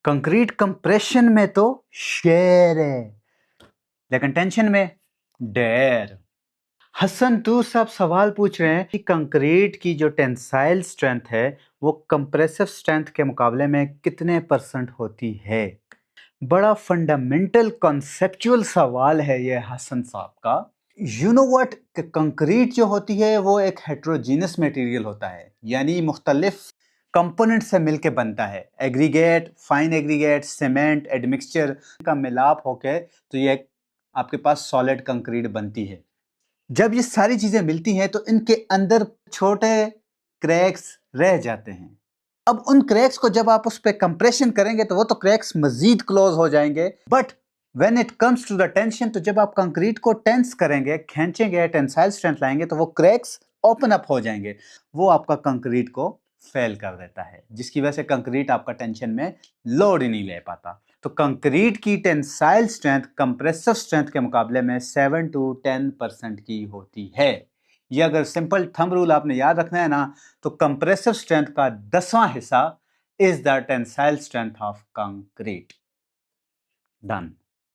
Concrete compression में तो शेर है, लेकिन टेंशन में डेर। हसन तू सब सवाल पूछ रहे हैं कि कंक्रीट की जो टेंसाइल स्ट्रेंथ है वो कंप्रेसिव स्ट्रेंथ के मुकाबले में कितने परसेंट होती है। बड़ा फंडामेंटल कॉन्सेप्चुअल सवाल है ये हसन साहब का। यू नो व्हाट, कंक्रीट जो होती है वो एक हेट्रोजीनस मटेरियल होता है, यानी मुख्तलिफ कंपोनेंट से मिलके बनता है। Aggregate, fine aggregate, cement, admixture का मिलाप होके तो ये आपके पास सॉलिड कंक्रीट बनती है। जब ये सारी चीजें मिलती हैं तो इनके अंदर छोटे क्रैक्स रह जाते हैं। अब उन क्रैक्स को जब आप उस पर कंप्रेशन करेंगे तो वो तो क्रैक्स मजीद क्लोज हो जाएंगे, but when it comes to the tension, तो जब आप कंक्रीट को टेंस करेंगे, खींचेंगे, टेंसाइल स्ट्रेंथ लाएंगे, तो वो क्रैक्स ओपन अप हो जाएंगे। वो आपका कंक्रीट को फेल कर देता है, जिसकी वजह से कंक्रीट आपका टेंशन में लोड ही नहीं ले पाता। तो कंक्रीट की टेंसाइल स्ट्रेंथ कंप्रेसिव स्ट्रेंथ के मुकाबले में 7 to 10% की होती है। ये अगर सिंपल थंब रूल आपने याद रखना है ना, तो कंप्रेसिव स्ट्रेंथ का 10वां हिस्सा is the tensile strength of concrete. Done.